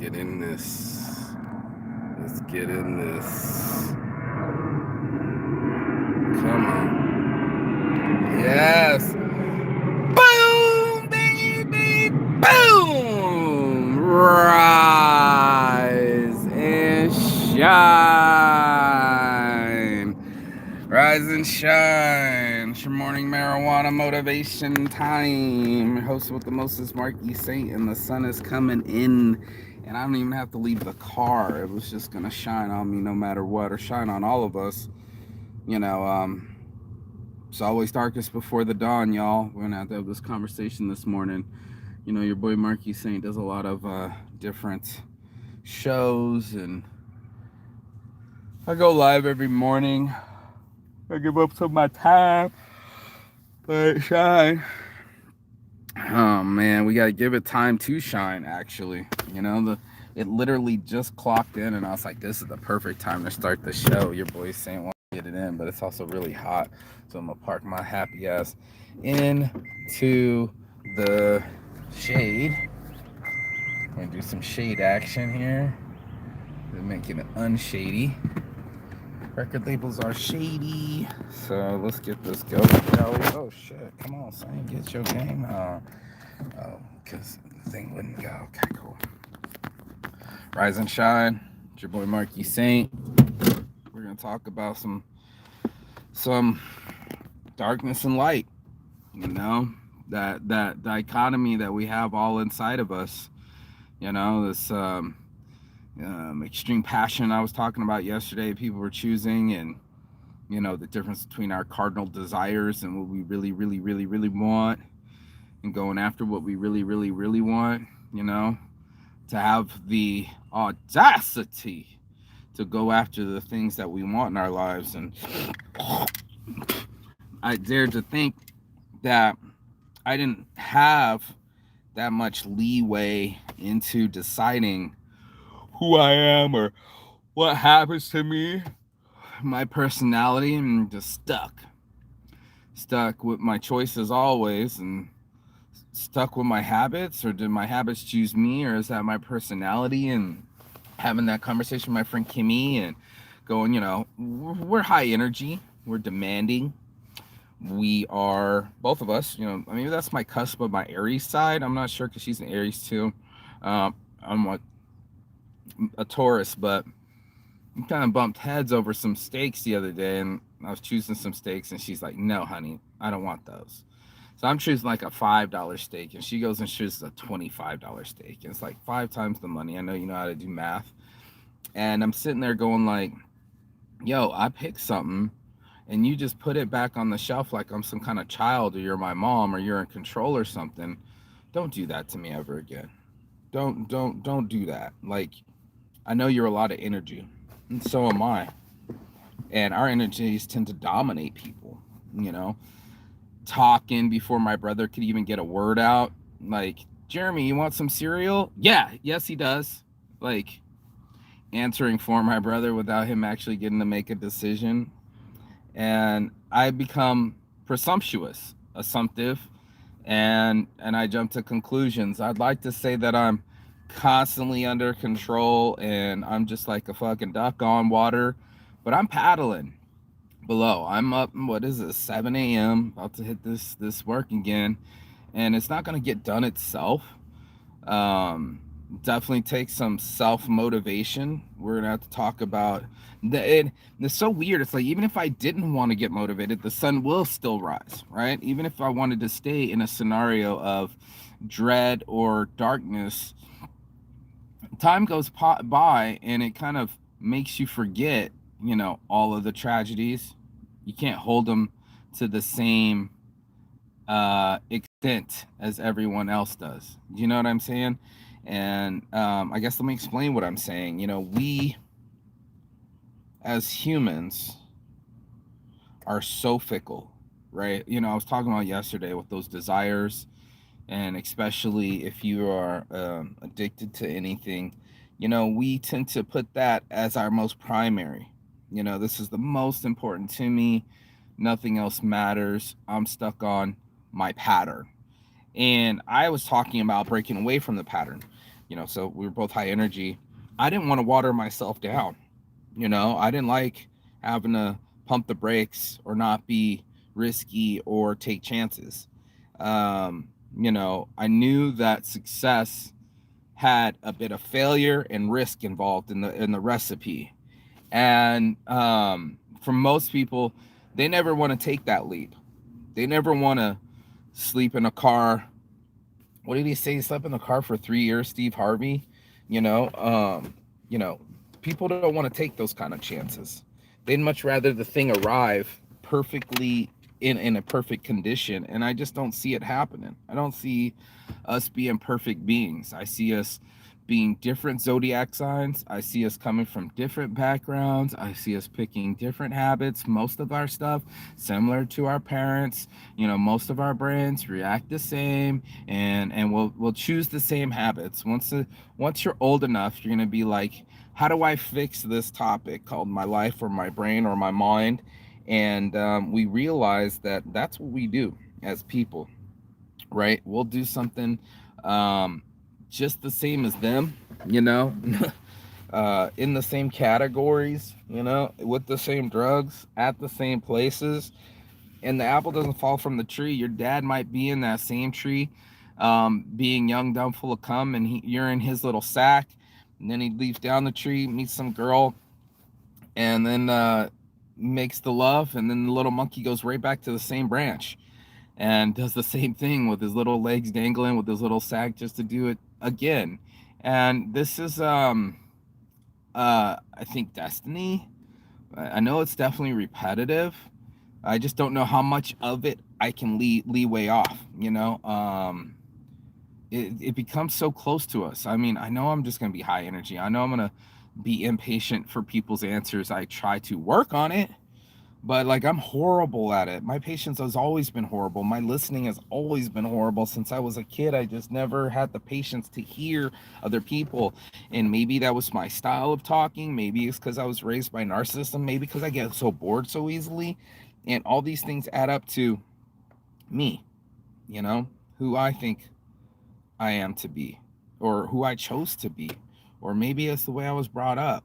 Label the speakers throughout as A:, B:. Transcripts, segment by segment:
A: get in this. Let's get in this. Come on. Yes. Boom, baby. Boom. Rise and shine. Rise and shine. It's your morning marijuana motivation time. Hosted with the mostest Marky Saint, and the sun is coming in. And I don't even have to leave the car. It was just gonna shine on me no matter what, or shine on all of us. You know, it's always darkest before the dawn, y'all. We're gonna have to have this conversation this morning. You know, your boy Marky Saint does a lot of different shows, and I go live every morning. I give up some of my time, but it shine. Oh man, we gotta give it time to shine. Actually, you know, it literally just clocked in, and I was like, "This is the perfect time to start the show." Your boy Saint wants to get it in, but it's also really hot, so I'm gonna park my happy ass into the shade. I'm gonna do some shade action here. We're making it unshady. Record labels are shady, so let's get this going, shall we? Oh shit! Come on, Saint, get your game on. Oh, because the thing wouldn't go. Okay, cool. Rise and shine. It's your boy Marky Saint. We're gonna talk about some darkness and light. You know, that dichotomy that we have all inside of us. You know, this extreme passion I was talking about yesterday. People were choosing, and you know, the difference between our cardinal desires and what we really, really, really, really want, and going after what we really, really, really want. You know, to have the audacity to go after the things that we want in our lives. And I dared to think that I didn't have that much leeway into deciding who I am or what happens to me, my personality, and just stuck with my choices always, and stuck with my habits. Or did my habits choose me, or is that my personality? And having that conversation with my friend Kimmy, and going, you know, we're high energy, we're demanding, we are, both of us, you know, I mean, that's my cusp of my Aries side. I'm not sure, because she's an Aries too. I'm a Taurus, but we kind of bumped heads over some steaks the other day, and I was choosing some steaks, and she's like, "No, honey, I don't want those." So I'm choosing like a $5 steak, and she goes and chooses a $25 steak. And it's like 5 times the money. I know you know how to do math. And I'm sitting there going like, "Yo, I picked something, and you just put it back on the shelf like I'm some kind of child, or you're my mom, or you're in control or something. Don't do that to me ever again. Don't do that. Like, I know you're a lot of energy, and so am I. And our energies tend to dominate people, you know, talking before my brother could even get a word out. Like, Jeremy, you want some cereal? Yeah, yes, he does. Like, answering for my brother without him actually getting to make a decision. And I become presumptuous, assumptive, and I jump to conclusions. I'd like to say that I'm constantly under control, and I'm just like a fucking duck on water, but I'm paddling below. I'm up, what is it, 7 a.m., about to hit this work again, and it's not going to get done itself. um Definitely takes some self motivation. We're gonna have to talk about it's so weird. It's like, even if I didn't want to get motivated, the sun will still rise, right? Even if I wanted to stay in a scenario of dread or darkness, time goes by, and it kind of makes you forget, you know, all of the tragedies. You can't hold them to the same extent as everyone else does. Do you know what I'm saying? And I guess let me explain what I'm saying. You know, we as humans are so fickle, right? You know, I was talking about yesterday with those desires, and especially if you are addicted to anything, you know, we tend to put that as our most primary. You know, this is the most important to me. Nothing else matters. I'm stuck on my pattern. And I was talking about breaking away from the pattern. So we were both high energy. I didn't want to water myself down. I didn't like having to pump the brakes or not be risky or take chances. I knew that success had a bit of failure and risk involved in the recipe. And for most people, they never want to take that leap. They never want to sleep in a car. What did he say? He slept in the car for 3 years, Steve Harvey. You know, um, you know, People don't want to take those kind of chances. They'd much rather the thing arrive perfectly in a perfect condition, and I just don't see it happening. I don't see us being perfect beings. I see us being different zodiac signs. I see us coming from different backgrounds. I see us picking different habits. Most of our stuff similar to our parents. Most of our brains react the same, and we'll choose the same habits. Once you're old enough, you're gonna be like, how do I fix this topic called my life or my brain or my mind? And we realize that that's what we do as people, right? We'll do something um, just the same as them, you know, in the same categories, with the same drugs, at the same places. And the apple doesn't fall from the tree. Your dad might be in that same tree, being young, dumb, full of cum, and you're in his little sack. And then he leaves down the tree, meets some girl, and then makes the love, and then the little monkey goes right back to the same branch and does the same thing with his little legs dangling with his little sack just to do it again. And this is I think destiny. I know it's definitely repetitive. I just don't know how much of it I can leeway off. It becomes so close to us. I mean, I know I'm just gonna be high energy. I know I'm gonna be impatient for people's answers. I try to work on it, but like I'm horrible at it. My patience has always been horrible. My listening has always been horrible since I was a kid. I just never had the patience to hear other people. And maybe that was my style of talking. Maybe it's because I was raised by narcissism. Maybe because I get so bored so easily. And all these things add up to me, you know, who I think I am to be, or who I chose to be, or maybe it's the way I was brought up.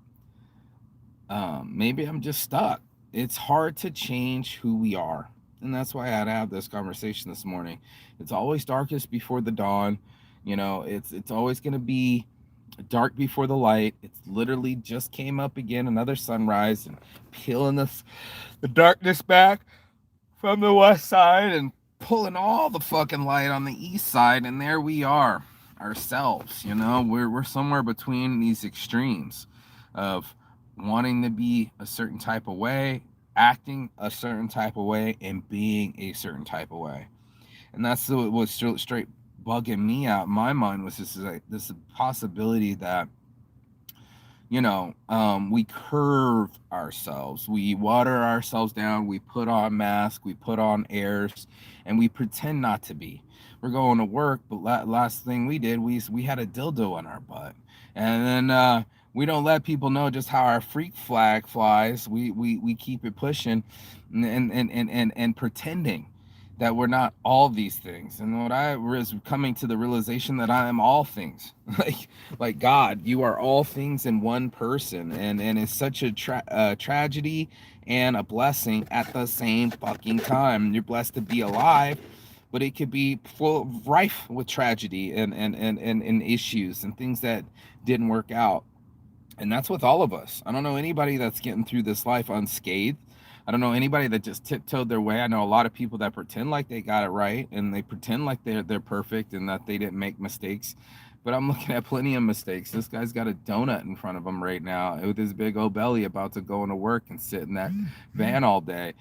A: Maybe I'm just stuck. It's hard to change who we are. And that's why I had to have this conversation this morning. It's always darkest before the dawn. It's always going to be dark before the light. It's literally just came up again, another sunrise, and peeling the darkness back from the west side and pulling all the fucking light on the east side. And there we are, ourselves. We're somewhere between these extremes of wanting to be a certain type of way, acting a certain type of way, and being a certain type of way. And that's what was straight bugging me out in my mind, was this possibility that we curve ourselves, we water ourselves down, we put on masks, we put on airs, and we pretend not to be. We're going to work, but last thing we did, we had a dildo in our butt. And then we don't let people know just how our freak flag flies. We keep it pushing, and pretending that we're not all these things. And what I was coming to the realization that I am all things. like God, you are all things in one person, and it's such a tragedy and a blessing at the same fucking time. You're blessed to be alive, but it could be full of rife with tragedy and issues and things that didn't work out. And that's with all of us. I don't know anybody that's getting through this life unscathed. I don't know anybody that just tiptoed their way. I know a lot of people that pretend like they got it right, and they pretend like they're perfect and that they didn't make mistakes. But I'm looking at plenty of mistakes. This guy's got a donut in front of him right now with his big old belly, about to go into work and sit in that van all day.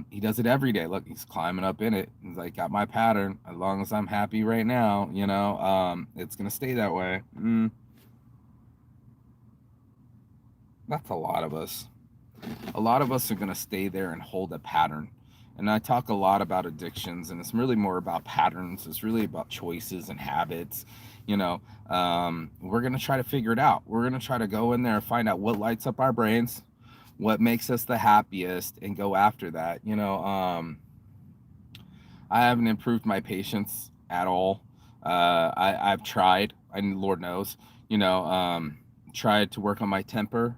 A: He does it every day. Look, he's climbing up in it. He's like, got my pattern. As long as I'm happy right now, it's gonna stay that way. That's a lot of us. A lot of us are going to stay there and hold a pattern. And I talk a lot about addictions, and it's really more about patterns. It's really about choices and habits. We're going to try to figure it out. We're going to try to go in there and find out what lights up our brains, what makes us the happiest, and go after that. I haven't improved my patience at all. I've tried. Lord knows, you know, try to work on my temper,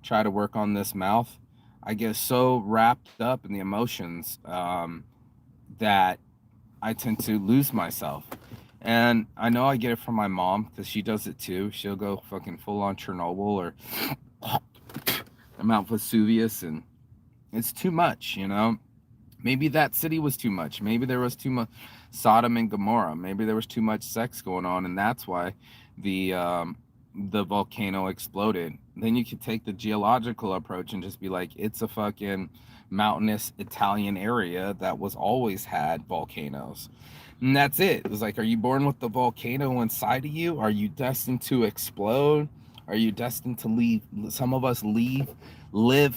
A: try to work on this mouth. I get so wrapped up in the emotions that I tend to lose myself. And I know I get it from my mom because she does it too. She'll go fucking full on Chernobyl or Mount Vesuvius, and it's too much, you know? Maybe that city was too much. Maybe there was too much Sodom and Gomorrah. Maybe there was too much sex going on, and that's why the the volcano exploded. Then you could take the geological approach and just be like, it's a fucking mountainous Italian area that was always had volcanoes. And that's it. It was like, are you born with the volcano inside of you? Are you destined to explode? Are you destined to leave? Some of us live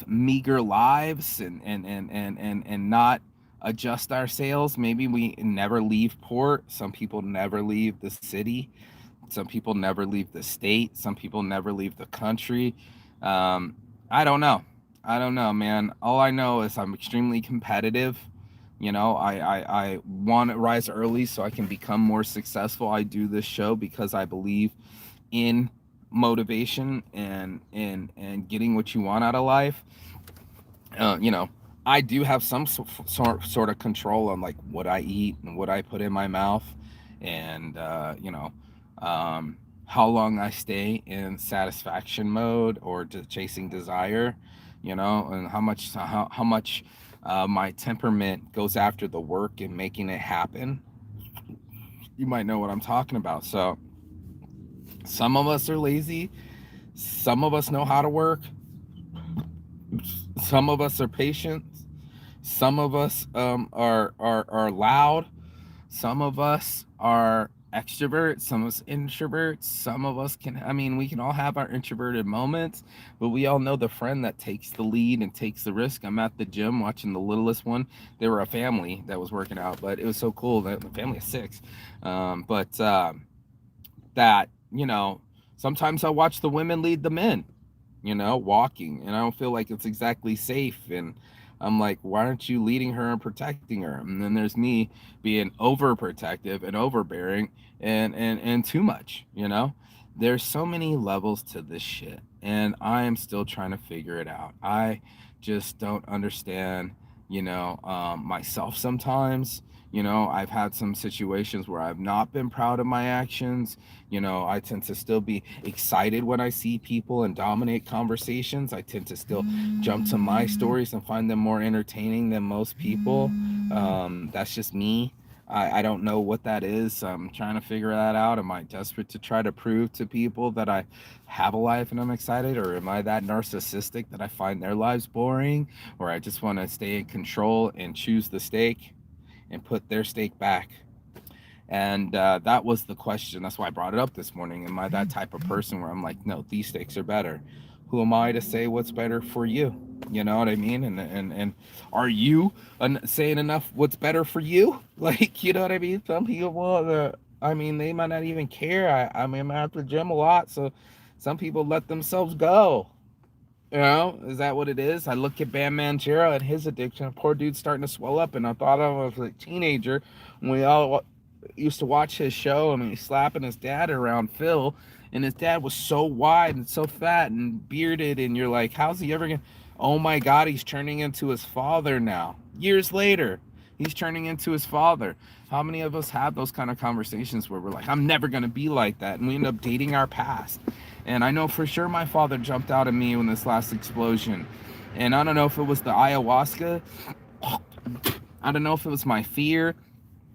A: meager lives and not adjust our sails. Maybe we never leave port. Some people never leave the city. Some people never leave the state. Some people never leave the country. Um, I don't know. I don't know, man. All I know is I'm extremely competitive. You know, I want to rise early so I can become more successful. I do this show because I believe in motivation and getting what you want out of life. You know, I do have some sort of control on like what I eat and what I put in my mouth, and you know, how long I stay in satisfaction mode or chasing desire, you know, and how much my temperament goes after the work and making it happen. You might know what I'm talking about. So some of us are lazy, some of us know how to work, some of us are patient, some of us are loud, some of us are extroverts, some of us introverts, some of us can, I mean, we can all have our introverted moments, but we all know the friend that takes the lead and takes the risk. I'm at the gym watching the littlest one. They were a family that was working out, but it was so cool. The family of six. But that, you know, sometimes I watch the women lead the men, you know, walking, and I don't feel like it's exactly safe. And I'm like, why aren't you leading her and protecting her? And then there's me being overprotective and overbearing and too much, you know? There's so many levels to this shit, and I am still trying to figure it out. I just don't understand, you know, myself sometimes. You know, I've had some situations where I've not been proud of my actions. You know, I tend to still be excited when I see people and dominate conversations. I tend to still jump to my stories and find them more entertaining than most people. That's just me. I don't know what that is. I'm trying to figure that out. Am I desperate to try to prove to people that I have a life and I'm excited? Or am I that narcissistic that I find their lives boring? Or I just want to stay in control and choose the steak and put their steak back? And that was the question. That's why I brought it up this morning. Am I that type of person where I'm like, no, these steaks are better? Who am I to say what's better for you? You know what I mean? And are you saying enough what's better for you? Like, you know what I mean? Some people, I mean, they might not even care. I mean, I'm at the gym a lot, so some people let themselves go. You know, is that what it is? I look at Bam Margera and his addiction. Poor dude's starting to swell up, and I thought I was a teenager when we all used to watch his show, and he's slapping his dad around Phil, and his dad was so wide and so fat and bearded, and you're like, how's he ever gonna? Oh my God, he's turning into his father now. Years later, he's turning into his father. How many of us have those kind of conversations where we're like, I'm never gonna be like that, and we end up dating our past? And I know for sure my father jumped out at me in this last explosion, and I don't know if it was the ayahuasca. I don't know if it was my fear.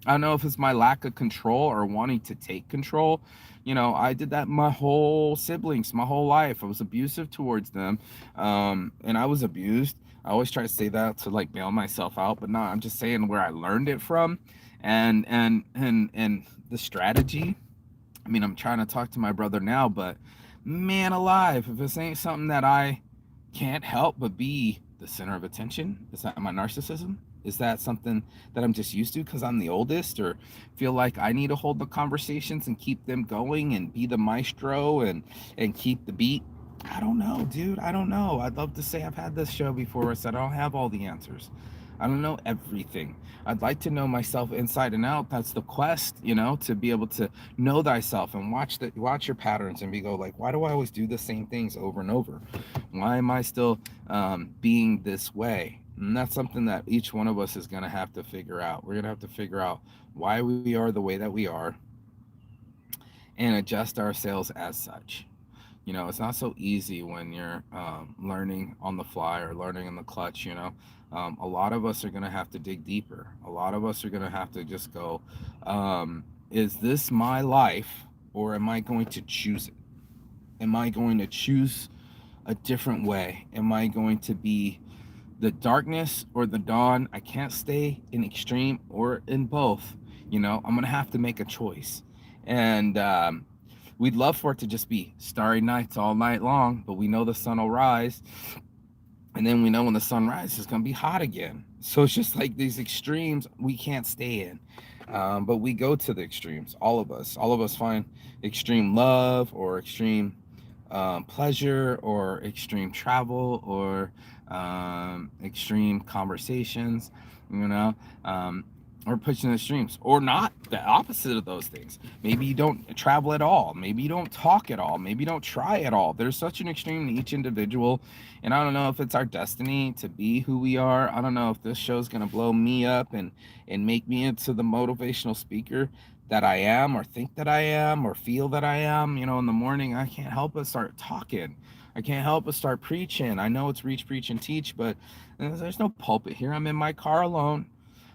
A: I don't know if it's my lack of control or wanting to take control. You know, I did that my whole siblings, my whole life. I was abusive towards them, and I was abused. I always try to say that to like bail myself out, but no, I'm just saying where I learned it from, and the strategy. I mean, I'm trying to talk to my brother now, but man alive, if this ain't something that I can't help but be the center of attention, is that my narcissism? Is that something that I'm just used to because I'm the oldest, or feel like I need to hold the conversations and keep them going and be the maestro and keep the beat? I don't know, dude. I don't know. I'd love to say I've had this show before, so I don't have all the answers. I don't know everything. I'd like to know myself inside and out. That's the quest, to be able to know thyself and watch your patterns and be go like, why do I always do the same things over and over? Why am I still being this way? And that's something that each one of us is going to have to figure out. We're going to have to figure out why we are the way that we are and adjust ourselves as such. It's not so easy when you're learning on the fly or learning in the clutch. A lot of us are going to have to dig deeper. A lot of us are going to have to just go, is this my life, or am I going to choose it? Am I going to choose a different way? Am I going to be the darkness or the dawn? I can't stay in extreme or in both. I'm going to have to make a choice. And we'd love for it to just be starry nights all night long, but we know the sun will rise. And then we know when the sun rises, it's going to be hot again. So it's just like these extremes we can't stay in. But we go to the extremes, all of us. All of us find extreme love or extreme pleasure or extreme travel or extreme conversations, you know. Or pushing the extremes, or not the opposite of those things. Maybe you don't travel at all. Maybe you don't talk at all. Maybe you don't try at all. There's such an extreme to each individual. And I don't know if it's our destiny to be who we are. I don't know if this show's going to blow me up and make me into the motivational speaker that I am, or think that I am, or feel that I am. In the morning, I can't help but start talking. I can't help but start preaching. I know it's reach, preach, and teach, but there's no pulpit here. I'm in my car alone.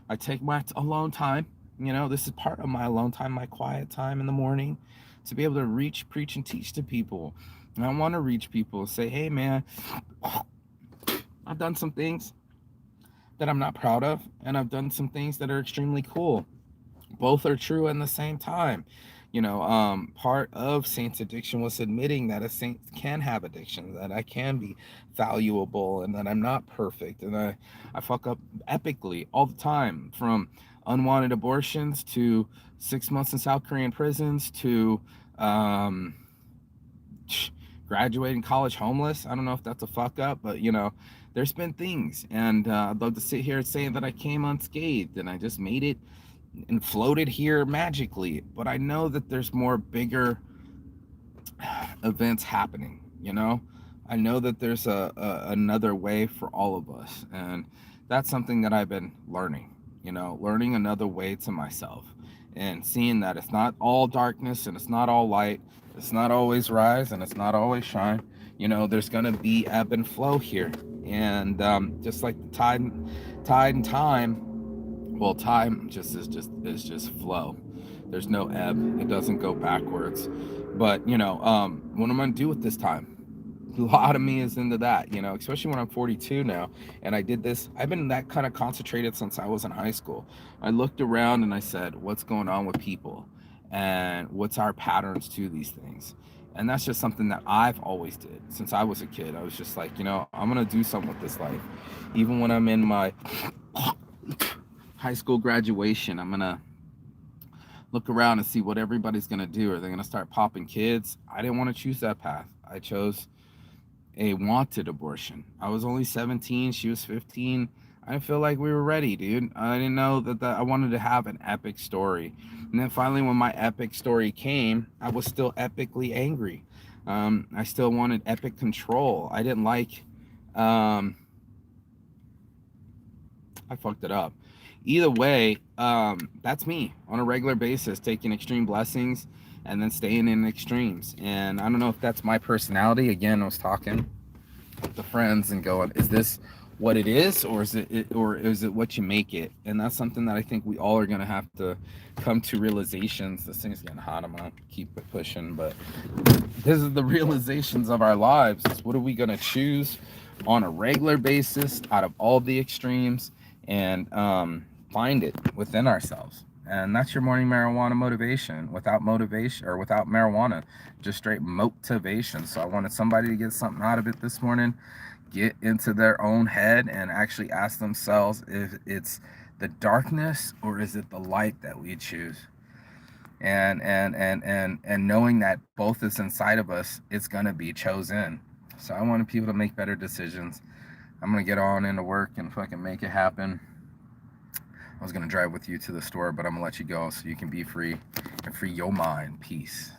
A: I take my alone time. This is part of my alone time, my quiet time in the morning, to be able to reach, preach, and teach to people. And I want to reach people and say, hey, man, I've done some things that I'm not proud of, and I've done some things that are extremely cool. Both are true in the same time. Part of Saint's addiction was admitting that a saint can have addiction, that I can be valuable, and that I'm not perfect, and I fuck up epically all the time, from unwanted abortions to 6 months in South Korean prisons to um, graduating college homeless. I don't know if that's a fuck up, but there's been things, and I'd love to sit here saying that I came unscathed and I just made it and floated here magically, but I know that there's more bigger events happening. I know that there's another way for all of us, and that's something that I've been learning. Learning another way to myself, and seeing that it's not all darkness and it's not all light. It's not always rise and it's not always shine. There's gonna be ebb and flow here, and just like the tide and time. Well, time is just flow. There's no ebb. It doesn't go backwards. But what am I gonna do with this time? A lot of me is into that, especially when I'm 42 now. And I did this. I've been that kind of concentrated since I was in high school. I looked around and I said, what's going on with people, and what's our patterns to these things? And that's just something that I've always did since I was a kid. I was just like, I'm gonna do something with this life, even when I'm in my high school graduation. I'm gonna look around and see what everybody's gonna do. Are they gonna start popping kids? I didn't want to choose that path. I chose a wanted abortion. I was only 17, she was 15. I didn't feel like we were ready, dude. I didn't know that I wanted to have an epic story. And then finally, when my epic story came, I was still epically angry. I still wanted epic control. I didn't like I fucked it up. Either way, that's me on a regular basis, taking extreme blessings and then staying in extremes. And I don't know if that's my personality. Again, I was talking with the friends and going, is this what it is, or is it what you make it? And that's something that I think we all are going to have to come to realizations. This thing's getting hot. I'm going to keep it pushing, but this is the realizations of our lives. Is what are we going to choose on a regular basis out of all the extremes, and find it within ourselves. And that's your morning marijuana motivation. Without motivation, or without marijuana, just straight motivation. So I wanted somebody to get something out of it this morning, get into their own head and actually ask themselves if it's the darkness or is it the light that we choose. And knowing that both is inside of us, it's gonna be chosen. So I wanted people to make better decisions. I'm gonna get on into work and fucking make it happen. was going to drive with you to the store, but I'm going to let you go so you can be free and free your mind. Peace.